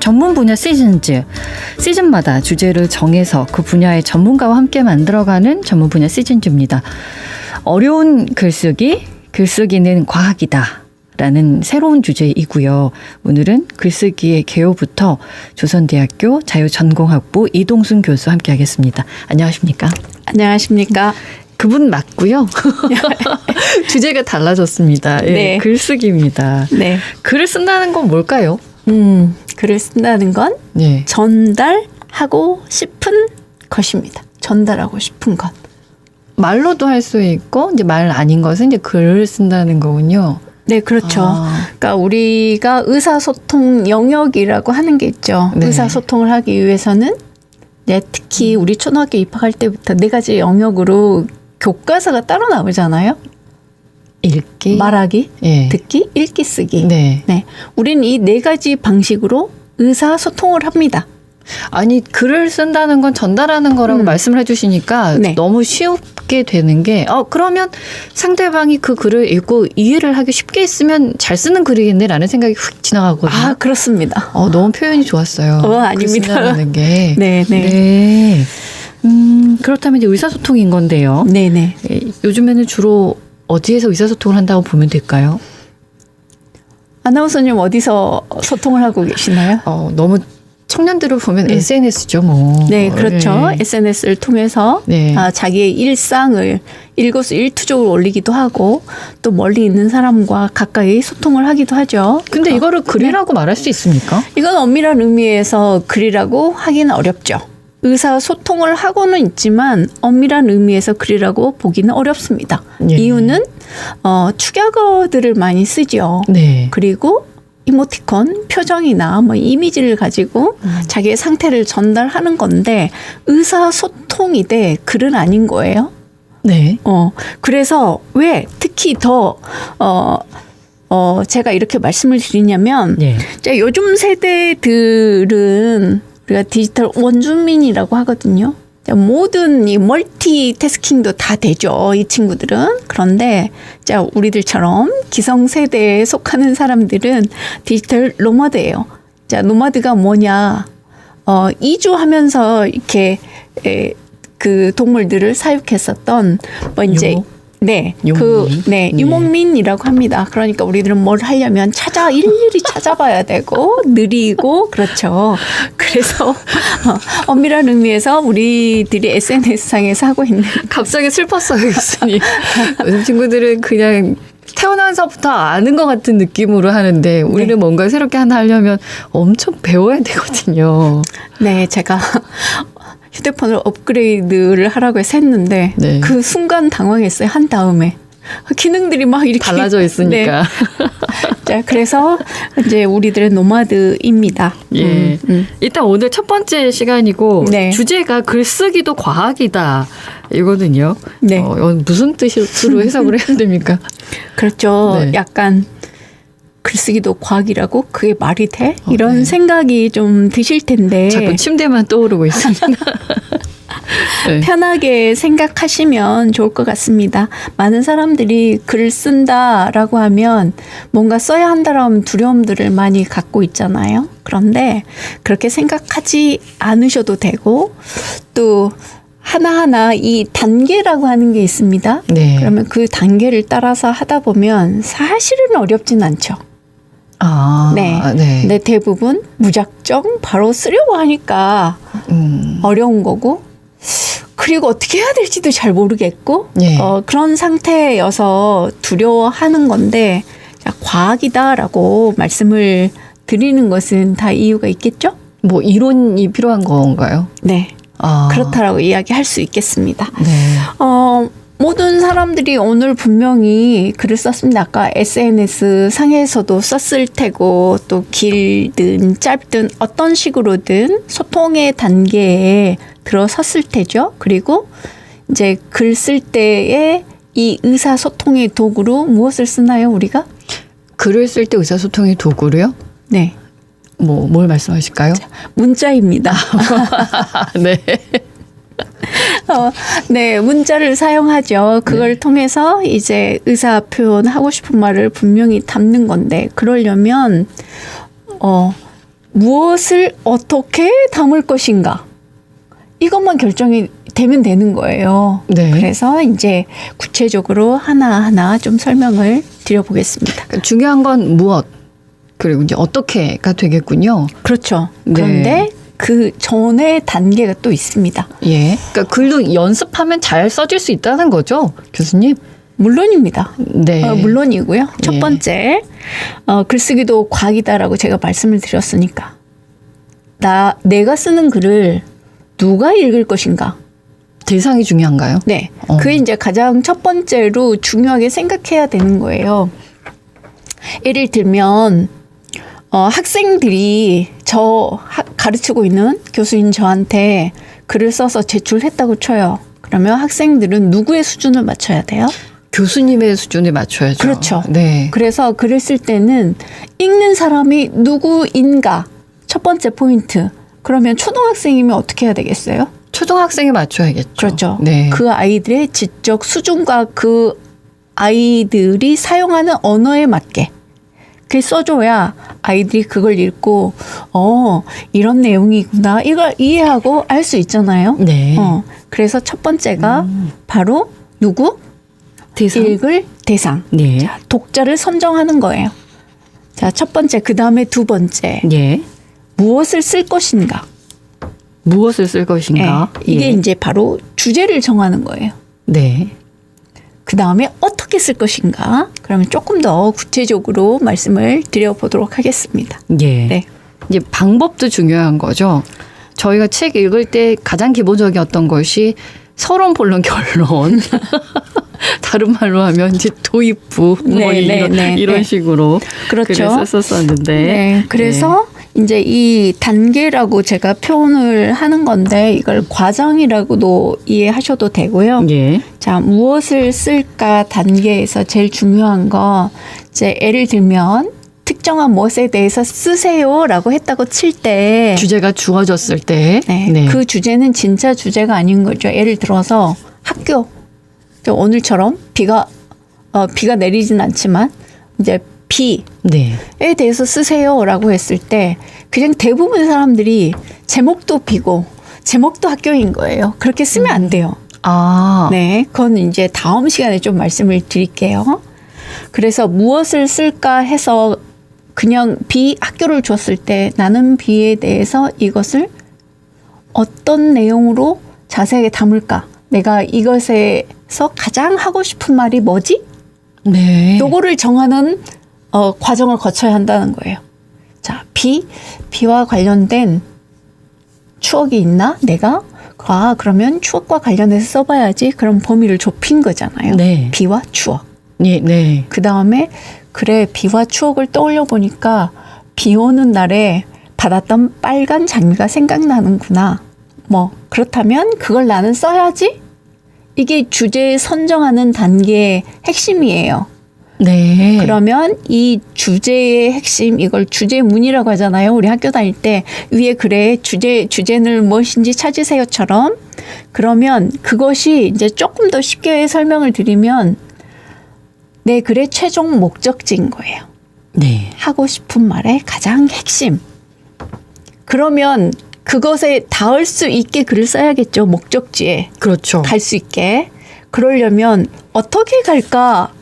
전문 분야 시즌마다 주제를 정해서 그 분야의 전문가와 함께 만들어가는 전문 분야 시즌주입니다. 어려운 글쓰기는 과학이다 라는 새로운 주제이고요. 오늘은 글쓰기의 개요부터 조선대학교 자유전공학부 이동순 교수 함께 하겠습니다. 안녕하십니까? 안녕하십니까? 그분 맞고요. 주제가 달라졌습니다. 예, 네. 글쓰기입니다. 네. 글을 쓴다는 건 뭘까요? 글을 쓴다는 건 네. 전달하고 싶은 것입니다. 전달하고 싶은 것. 말로도 할 수 있고 이제 말 아닌 것은 이제 글을 쓴다는 거군요. 네, 그렇죠. 그러니까 우리가 의사소통 영역이라고 하는 게 있죠. 네. 의사소통을 하기 위해서는 특히 우리 초등학교 입학할 때부터 4가지 영역으로 교과서가 따로 나오잖아요. 읽기, 말하기, 예. 듣기, 읽기, 쓰기. 네. 네, 우리는 이 4가지 방식으로 의사소통을 합니다. 아니 글을 쓴다는 건 전달하는 거라고 말씀을 해주시니까 네. 너무 쉽게 되는 게 그러면 상대방이 그 글을 읽고 이해를 하기 쉽게 했으면 잘 쓰는 글이겠네라는 생각이 훅 지나가거든요. 아, 그렇습니다. 너무 표현이 좋았어요. 아닙니다. 글 쓴다는 게. 네, 네. 네. 그렇다면 이제 의사소통인 건데요. 네, 네. 요즘에는 주로 어디에서 의사소통을 한다고 보면 될까요? 아나운서님 어디서 소통을 하고 계시나요? 너무 청년들을 보면 SNS죠, 뭐. 네, 그렇죠. 네. SNS를 통해서 네. 자기의 일상을 일거수일투족으로 올리기도 하고 또 멀리 있는 사람과 가까이 소통을 하기도 하죠. 근데 이거를 글이라고 말할 수 있습니까? 이건 엄밀한 의미에서 글이라고 하기는 어렵죠. 의사소통을 하고는 있지만 엄밀한 의미에서 글이라고 보기는 어렵습니다. 예. 이유는 축약어들을 많이 쓰죠. 네. 그리고 이모티콘, 표정이나 이미지를 가지고 자기의 상태를 전달하는 건데 의사소통이되 글은 아닌 거예요. 네. 그래서 왜 특히 더 제가 이렇게 말씀을 드리냐면 네. 요즘 세대들은 우리가 디지털 원주민이라고 하거든요. 모든 이 멀티태스킹도 다 되죠. 이 친구들은. 그런데 우리들처럼 기성세대에 속하는 사람들은 디지털 노마드예요. 노마드가 뭐냐. 이주하면서 이렇게 그 동물들을 사육했었던 이제 유목민이라고 합니다. 그러니까 우리들은 뭘 하려면 일일이 찾아봐야 되고 느리고 그렇죠. 그래서 엄밀한 의미에서 우리들이 SNS상에서 하고 있는 갑자기 슬펐어요, 교수님. 요즘 친구들은 그냥 태어나서부터 아는 것 같은 느낌으로 하는데 우리는 뭔가 새롭게 하나 하려면 엄청 배워야 되거든요. 네, 제가 휴대폰을 업그레이드를 하라고 해서 했는데 네. 그 순간 당황했어요. 한 다음에 기능들이 막 이렇게 달라져 있으니까. 네. 그래서 이제 우리들의 노마드입니다. 예. 일단 오늘 첫 번째 시간이고 네. 주제가 글쓰기도 과학이다 이거든요. 네. 무슨 뜻으로 해석을 해야 됩니까? 그렇죠. 네. 약간 글쓰기도 과학이라고 그게 말이 돼? 이런 네. 생각이 좀 드실 텐데 자꾸 침대만 떠오르고 있습니다. 네. 편하게 생각하시면 좋을 것 같습니다. 많은 사람들이 글 쓴다라고 하면 뭔가 써야 한다라는 두려움들을 많이 갖고 있잖아요. 그런데 그렇게 생각하지 않으셔도 되고 또 하나하나 이 단계라고 하는 게 있습니다. 네. 그러면 그 단계를 따라서 하다 보면 사실은 어렵진 않죠. 네. 근데 대부분 무작정 바로 쓰려고 하니까 어려운 거고 그리고 어떻게 해야 될지도 잘 모르겠고 네. 그런 상태여서 두려워하는 건데 과학이다라고 말씀을 드리는 것은 다 이유가 있겠죠? 뭐 이론이 필요한 건가요? 네. 그렇다라고 이야기할 수 있겠습니다. 네. 모든 사람들이 오늘 분명히 글을 썼습니다. 아까 SNS 상에서도 썼을 테고 또 길든 짧든 어떤 식으로든 소통의 단계에 들어섰을 테죠. 그리고 이제 글 쓸 때에 이 의사소통의 도구로 무엇을 쓰나요, 우리가? 글을 쓸 때 의사소통의 도구로요? 네. 뭘 말씀하실까요? 문자입니다. 네. 네, 문자를 사용하죠. 그걸 통해서 이제 의사 표현하고 싶은 말을 분명히 담는 건데, 그러려면, 무엇을 어떻게 담을 것인가 이것만 결정이 되면 되는 거예요. 네. 그래서 이제 구체적으로 하나하나 좀 설명을 드려보겠습니다. 그러니까 중요한 건 무엇 그리고 이제 어떻게가 되겠군요. 그렇죠. 네. 그런데 그 전에 단계가 또 있습니다. 예. 그러니까 글도 연습하면 잘 써질 수 있다는 거죠, 교수님? 물론입니다. 네. 물론이고요. 첫 예. 번째, 글쓰기도 과학이다라고 제가 말씀을 드렸으니까. 내가 쓰는 글을 누가 읽을 것인가? 대상이 중요한가요? 네. 어. 그게 이제 가장 첫 번째로 중요하게 생각해야 되는 거예요. 예를 들면, 학생들이 가르치고 있는 교수인 저한테 글을 써서 제출했다고 쳐요. 그러면 학생들은 누구의 수준을 맞춰야 돼요? 교수님의 수준에 맞춰야죠. 그렇죠. 네. 그래서 글을 쓸 때는 읽는 사람이 누구인가 첫 번째 포인트. 그러면 초등학생이면 어떻게 해야 되겠어요? 초등학생에 맞춰야겠죠. 그렇죠. 네. 그 아이들의 지적 수준과 그 아이들이 사용하는 언어에 맞게 그게 써줘야 아이들이 그걸 읽고 이런 내용이구나 이걸 이해하고 알 수 있잖아요. 네. 그래서 첫 번째가 바로 누구? 대상. 읽을 대상. 네. 자, 독자를 선정하는 거예요. 자, 첫 번째, 그 다음에 두 번째. 예. 무엇을 쓸 것인가? 무엇을 쓸 것인가? 예, 이게 예. 이제 바로 주제를 정하는 거예요. 네. 그 다음에 어떻게 쓸 것인가? 그러면 조금 더 구체적으로 말씀을 드려보도록 하겠습니다. 예. 네. 이제 방법도 중요한 거죠. 저희가 책 읽을 때 가장 기본적이었던 것이 서론, 본론, 결론. 다른 말로 하면 이제 도입부 뭐 이런 식으로 그렇죠. 글을 썼었는데. 네. 그래서 이제 이 단계라고 제가 표현을 하는 건데 이걸 과정이라고도 이해하셔도 되고요. 예. 자, 무엇을 쓸까 단계에서 제일 중요한 거 이제 예를 들면 특정한 무엇에 대해서 쓰세요라고 했다고 칠 때 주제가 주어졌을 때. 그 주제는 진짜 주제가 아닌 거죠. 예를 들어서 학교. 오늘처럼 비가 내리진 않지만 이제 비에 네. 대해서 쓰세요라고 했을 때 그냥 대부분 사람들이 제목도 비고 제목도 학교인 거예요. 그렇게 쓰면 안 돼요. 아. 네, 그건 이제 다음 시간에 좀 말씀을 드릴게요. 그래서 무엇을 쓸까 해서 그냥 학교를 줬을 때 나는 비에 대해서 이것을 어떤 내용으로 자세하게 담을까? 내가 이것에서 가장 하고 싶은 말이 뭐지? 네. 요거를 정하는 과정을 거쳐야 한다는 거예요. 자, 비와 관련된 추억이 있나? 내가? 그러면 추억과 관련해서 써봐야지. 그럼 범위를 좁힌 거잖아요. 네. 비와 추억. 네. 네. 그 다음에 그래 비와 추억을 떠올려 보니까 비 오는 날에 받았던 빨간 장미가 생각나는구나. 뭐 그렇다면 그걸 나는 써야지. 이게 주제 선정하는 단계의 핵심이에요. 네. 그러면 이 주제의 핵심 이걸 주제문이라고 하잖아요. 우리 학교 다닐 때 위에 그래 주제는 무엇인지 찾으세요처럼 그러면 그것이 이제 조금 더 쉽게 설명을 드리면 내 글의 최종 목적지인 거예요. 네. 하고 싶은 말의 가장 핵심. 그러면 그것에 닿을 수 있게 글을 써야겠죠. 목적지에 그렇죠. 갈 수 있게. 그러려면 어떻게 갈까?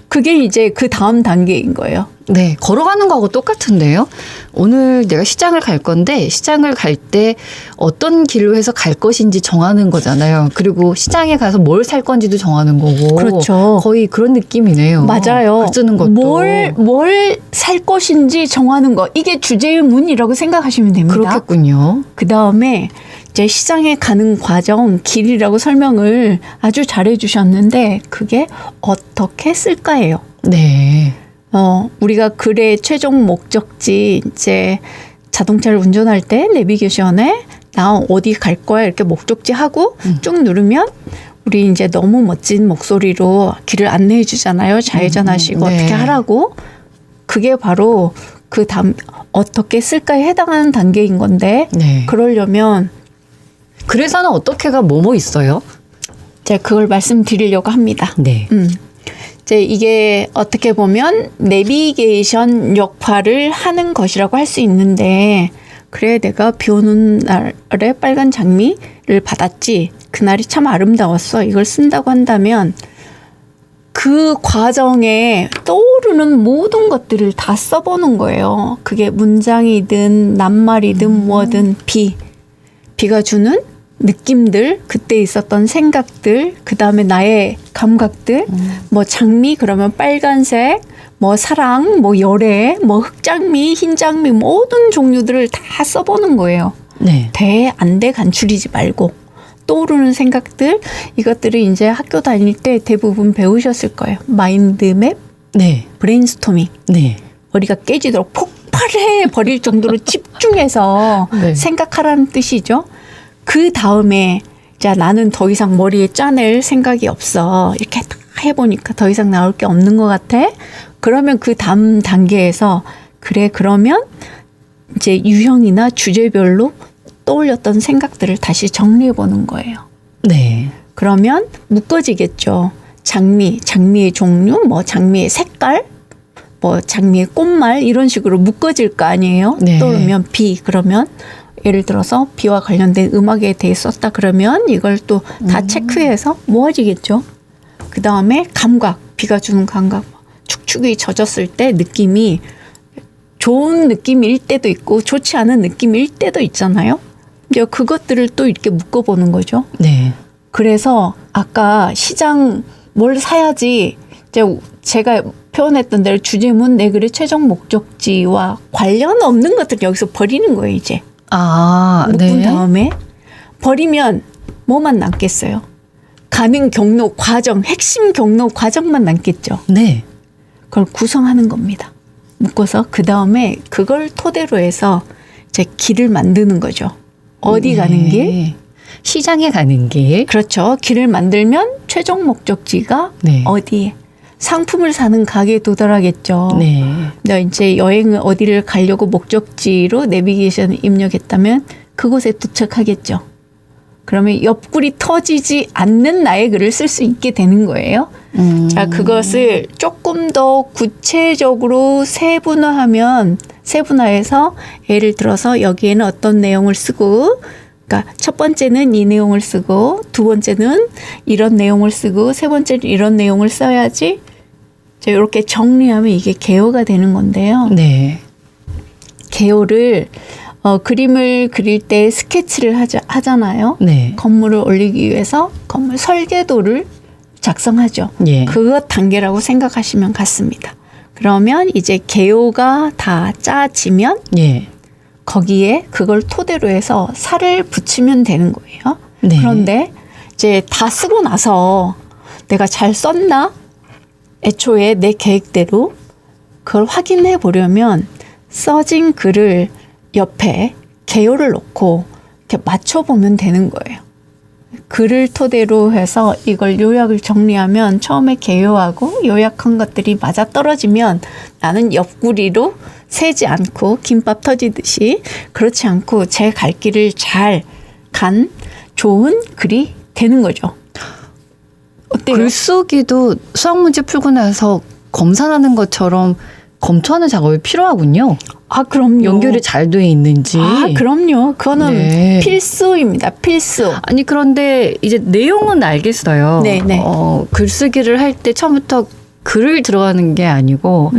그게 이제 그 다음 단계인 거예요. 네, 걸어가는 거하고 똑같은데요. 오늘 내가 시장을 갈 건데 시장을 갈 때 어떤 길로 해서 갈 것인지 정하는 거잖아요. 그리고 시장에 가서 뭘 살 건지도 정하는 거고. 그렇죠. 거의 그런 느낌이네요. 맞아요. 글 쓰는 것도. 뭘 살 것인지 정하는 거. 이게 주제의 문이라고 생각하시면 됩니다. 그렇겠군요. 그 다음에 이제 시장에 가는 과정, 길이라고 설명을 아주 잘해 주셨는데 그게 어떻게 쓸까예요. 네. 우리가 글의 최종 목적지 이제 자동차를 운전할 때 내비게이션에 나 어디 갈 거야 이렇게 목적지 하고 쭉 누르면 우리 이제 너무 멋진 목소리로 길을 안내해 주잖아요. 좌회전하시고 네. 어떻게 하라고. 그게 바로 그 다음 어떻게 쓸까에 해당하는 단계인 건데 네. 그러려면 그래서는 어떻게가 뭐뭐 있어요? 제가 그걸 말씀드리려고 합니다. 네. 이제 이게 어떻게 보면 내비게이션 역할을 하는 것이라고 할 수 있는데, 그래 내가 비 오는 날에 빨간 장미를 받았지, 그날이 참 아름다웠어, 이걸 쓴다고 한다면 그 과정에 떠오르는 모든 것들을 다 써보는 거예요. 그게 문장이든 낱말이든 뭐든 비가 주는 느낌들, 그때 있었던 생각들, 그 다음에 나의 감각들, 뭐 장미 그러면 빨간색, 뭐 사랑, 뭐 열애, 뭐 흑장미, 흰장미, 모든 종류들을 다 써보는 거예요. 네. 안 돼 간추리지 말고 떠오르는 생각들, 이것들을 이제 학교 다닐 때 대부분 배우셨을 거예요. 마인드맵, 네. 브레인스토밍. 네. 머리가 깨지도록 폭발해 버릴 정도로 집중해서 네. 생각하라는 뜻이죠. 그 다음에 자, 나는 더 이상 머리에 짜낼 생각이 없어, 이렇게 다 해보니까 더 이상 나올 게 없는 것 같아. 그러면 그 다음 단계에서 그래 그러면 이제 유형이나 주제별로 떠올렸던 생각들을 다시 정리해 보는 거예요. 네. 그러면 묶어지겠죠. 장미의 종류, 뭐 장미의 색깔, 뭐 장미의 꽃말, 이런 식으로 묶어질 거 아니에요. 네. 떠오르면 그러면 예를 들어서 비와 관련된 음악에 대해 썼다 그러면 이걸 또 다 체크해서 모아지겠죠. 그 다음에 감각, 비가 주는 감각. 축축이 젖었을 때 느낌이 좋은 느낌일 때도 있고 좋지 않은 느낌일 때도 있잖아요. 이제 그것들을 또 이렇게 묶어보는 거죠. 네. 그래서 아까 시장 뭘 사야지, 이제 제가 표현했던 대로 주제문, 내 글의 최종 목적지와 관련 없는 것들 여기서 버리는 거예요. 이제 묶은 네. 다음에 버리면 뭐만 남겠어요? 가는 경로, 과정, 핵심 경로 과정만 남겠죠. 네. 그걸 구성하는 겁니다. 묶어서 그 다음에 그걸 토대로 해서 이제 길을 만드는 거죠. 어디 가는 길? 시장에 가는 길. 그렇죠. 길을 만들면 최종 목적지가 네. 어디에? 상품을 사는 가게에 도달하겠죠. 네. 너 이제 여행을 어디를 가려고 목적지로 내비게이션을 입력했다면 그곳에 도착하겠죠. 그러면 옆구리 터지지 않는 나의 글을 쓸 수 있게 되는 거예요. 자, 그것을 조금 더 구체적으로 세분화해서 예를 들어서 여기에는 어떤 내용을 쓰고, 그러니까 첫 번째는 이 내용을 쓰고, 두 번째는 이런 내용을 쓰고, 세 번째는 이런 내용을 써야지. 자, 이렇게 정리하면 이게 개요가 되는 건데요. 네. 개요를 그림을 그릴 때 스케치를 하잖아요. 네. 건물을 올리기 위해서 건물 설계도를 작성하죠. 예. 그것 단계라고 생각하시면 같습니다. 그러면 이제 개요가 다 짜지면 예. 거기에 그걸 토대로 해서 살을 붙이면 되는 거예요. 네. 그런데 이제 다 쓰고 나서 내가 잘 썼나? 애초에 내 계획대로 그걸 확인해 보려면 써진 글을 옆에 개요를 놓고 이렇게 맞춰보면 되는 거예요. 글을 토대로 해서 이걸 요약을 정리하면 처음에 개요하고 요약한 것들이 맞아떨어지면 나는 옆구리로 새지 않고 김밥 터지듯이, 그렇지 않고 제 갈 길을 잘 간 좋은 글이 되는 거죠. 어때요? 글쓰기도 수학 문제 풀고 나서 검사하는 것처럼 검토하는 작업이 필요하군요. 아, 그럼요. 연결이 잘 돼 있는지. 아, 그럼요. 그거는 네. 필수입니다. 필수. 아니 그런데 이제 내용은 알겠어요. 네네. 글쓰기를 할 때 처음부터 글을 들어가는 게 아니고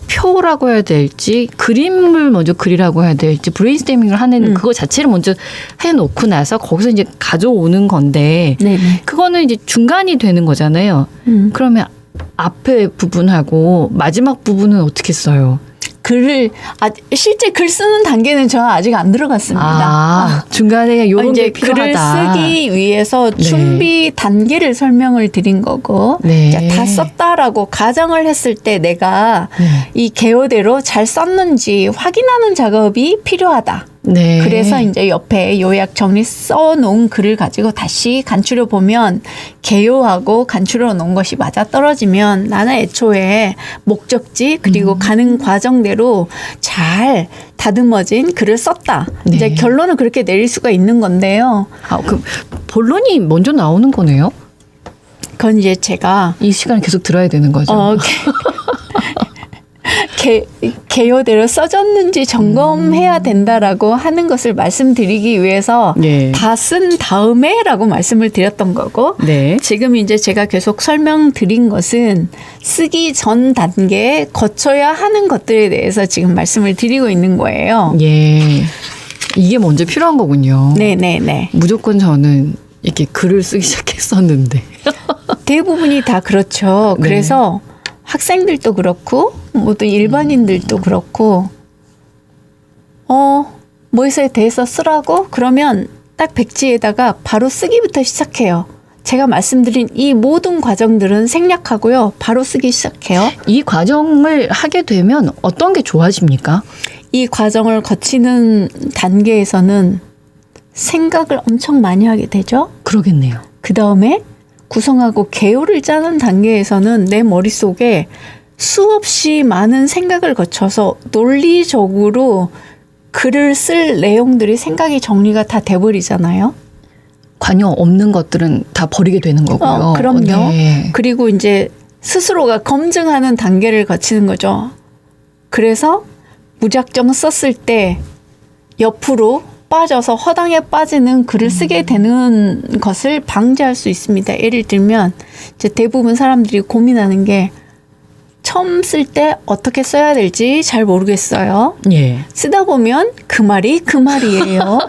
표라고 해야 될지 그림을 먼저 그리라고 해야 될지 브레인스토밍을 하는 그거 자체를 먼저 해놓고 나서 거기서 이제 가져오는 건데 네네. 그거는 이제 중간이 되는 거잖아요. 그러면 앞에 부분하고 마지막 부분은 어떻게 써요? 실제 글 쓰는 단계는 저는 아직 안 들어갔습니다. 중간에 이런 이제 게 필요하다. 글을 쓰기 위해서 네. 준비 단계를 설명을 드린 거고, 네. 자, 다 썼다라고 가정을 했을 때 내가 네. 이 개요대로 잘 썼는지 확인하는 작업이 필요하다. 네. 그래서 이제 옆에 요약 정리 써놓은 글을 가지고 다시 간추려 보면 개요하고 간추려 놓은 것이 맞아떨어지면 나는 애초에 목적지 그리고 가는 과정대로 잘 다듬어진 글을 썼다. 네. 이제 결론은 그렇게 내릴 수가 있는 건데요. 그 본론이 먼저 나오는 거네요. 그건 이제 제가 이 시간을 계속 들어야 되는 거죠. 개요대로 써졌는지 점검해야 된다라고 하는 것을 말씀드리기 위해서 네. 다 쓴 다음에라고 말씀을 드렸던 거고 네. 지금 이제 제가 계속 설명드린 것은 쓰기 전 단계에 거쳐야 하는 것들에 대해서 지금 말씀을 드리고 있는 거예요. 예. 이게 먼저 필요한 거군요. 네네네. 무조건 저는 이렇게 글을 쓰기 시작했었는데. 대부분이 다 그렇죠. 네. 그래서 학생들도 그렇고 모든 일반인들도 그렇고 뭐에 대해서 쓰라고? 그러면 딱 백지에다가 바로 쓰기부터 시작해요. 제가 말씀드린 이 모든 과정들은 생략하고요. 바로 쓰기 시작해요. 이 과정을 하게 되면 어떤 게 좋아집니까? 이 과정을 거치는 단계에서는 생각을 엄청 많이 하게 되죠. 그러겠네요. 그 다음에 구성하고 개요를 짜는 단계에서는 내 머릿속에 수없이 많은 생각을 거쳐서 논리적으로 글을 쓸 내용들이 생각이 정리가 다 돼버리잖아요. 관여 없는 것들은 다 버리게 되는 거고요. 그럼요. 네. 그리고 이제 스스로가 검증하는 단계를 거치는 거죠. 그래서 무작정 썼을 때 옆으로 빠져서 허당에 빠지는 글을 쓰게 되는 것을 방지할 수 있습니다. 예를 들면 이제 대부분 사람들이 고민하는 게 처음 쓸 때 어떻게 써야 될지 잘 모르겠어요. 예. 쓰다 보면 그 말이 그 말이에요.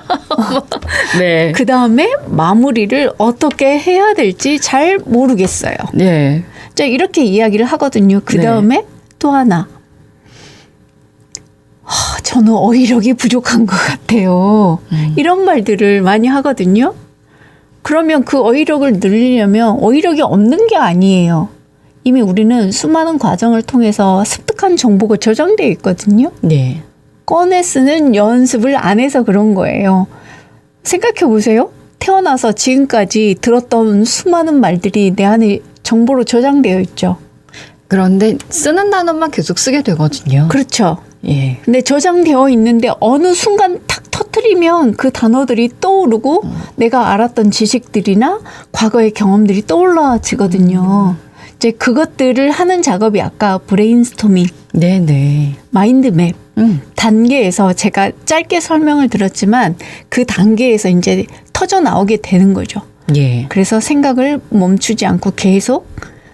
네. 그 다음에 마무리를 어떻게 해야 될지 잘 모르겠어요. 네. 자, 이렇게 이야기를 하거든요. 그 네. 다음에 또 하나. 저는 어휘력이 부족한 것 같아요. 이런 말들을 많이 하거든요. 그러면 그 어휘력을 늘리려면 어휘력이 없는 게 아니에요. 이미 우리는 수많은 과정을 통해서 습득한 정보가 저장되어 있거든요. 네. 꺼내 쓰는 연습을 안 해서 그런 거예요. 생각해 보세요. 태어나서 지금까지 들었던 수많은 말들이 내 안에 정보로 저장되어 있죠. 그런데 쓰는 단어만 계속 쓰게 되거든요. 그렇죠. 예. 근데 저장되어 있는데 어느 순간 탁 터트리면 그 단어들이 떠오르고 내가 알았던 지식들이나 과거의 경험들이 떠올라지거든요. 이제 그것들을 하는 작업이 아까 브레인스토밍, 네네. 마인드맵 단계에서 제가 짧게 설명을 드렸지만 그 단계에서 이제 터져 나오게 되는 거죠. 예. 그래서 생각을 멈추지 않고 계속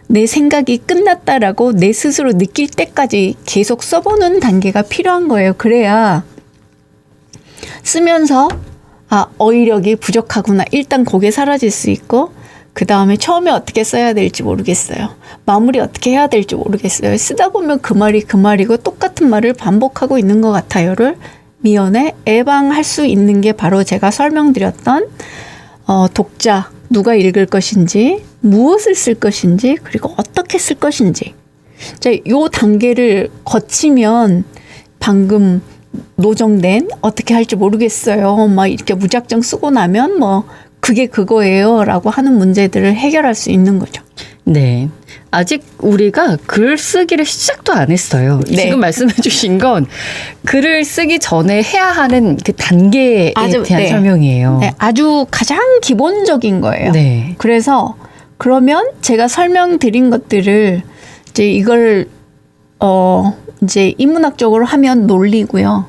내 생각이 끝났다라고 내 스스로 느낄 때까지 계속 써보는 단계가 필요한 거예요. 그래야 쓰면서 어휘력이 부족하구나. 일단 거기에 사라질 수 있고 그 다음에 처음에 어떻게 써야 될지 모르겠어요. 마무리 어떻게 해야 될지 모르겠어요. 쓰다 보면 그 말이 그 말이고 똑같은 말을 반복하고 있는 것 같아요를 미연에 예방할 수 있는 게 바로 제가 설명드렸던 독자, 누가 읽을 것인지, 무엇을 쓸 것인지, 그리고 어떻게 쓸 것인지. 자, 요 단계를 거치면 방금 노정된 어떻게 할지 모르겠어요. 막 이렇게 무작정 쓰고 나면 뭐 그게 그거예요. 라고 하는 문제들을 해결할 수 있는 거죠. 네. 아직 우리가 글 쓰기를 시작도 안 했어요. 네. 지금 말씀해 주신 건 글을 쓰기 전에 해야 하는 그 단계에 대한 네. 설명이에요. 네, 아주 가장 기본적인 거예요. 네. 그래서 그러면 제가 설명드린 것들을 이제 이걸 이제 인문학적으로 하면 논리고요.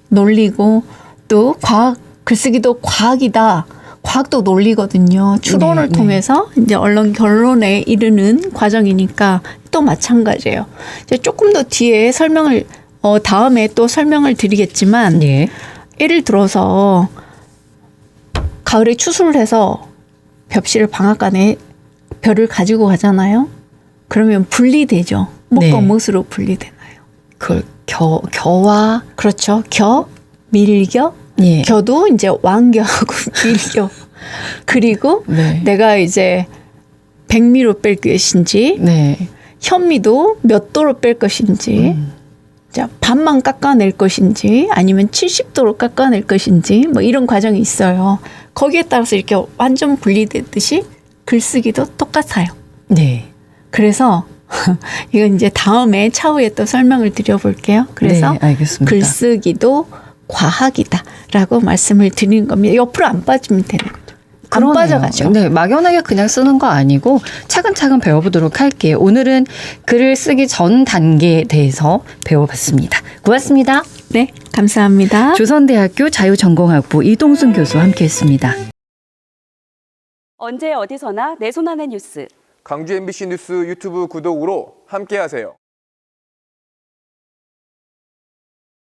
논리고 또 과학, 글쓰기도 과학이다. 과학도 논리거든요. 추론을 네, 통해서 이제 얼른 결론에 이르는 과정이니까 또 마찬가지예요. 이제 조금 더 뒤에 설명을 다음에 또 설명을 드리겠지만 네. 예를 들어서 가을에 추수를 해서 벽실을 방앗간에 벼를 가지고 가잖아요. 그러면 분리되죠. 네. 무엇과 무엇으로 분리되나요? 그걸 겨와 그렇죠. 겨, 밀겨. 예. 겨도 이제 완겨하고 밀겨. 그리고 네. 내가 이제 백미로 뺄 것인지 네. 현미도 몇 도로 뺄 것인지 자, 반만 깎아낼 것인지 아니면 70도로 깎아낼 것인지 뭐 이런 과정이 있어요. 거기에 따라서 이렇게 완전 분리되듯이 글쓰기도 똑같아요. 네. 그래서 이건 이제 다음에 차후에 또 설명을 드려볼게요. 그래서 네, 알겠습니다. 글쓰기도 과학이다라고 말씀을 드리는 겁니다. 옆으로 안 빠지면 되는 거죠. 안 그러네요. 빠져가죠. 네, 막연하게 그냥 쓰는 거 아니고 차근차근 배워보도록 할게요. 오늘은 글을 쓰기 전 단계에 대해서 배워봤습니다. 고맙습니다. 네, 감사합니다. 조선대학교 자유전공학부 이동순 교수와 함께했습니다. 언제 어디서나 내 손 안의 뉴스. 강주 MBC 뉴스 유튜브 구독으로 함께하세요.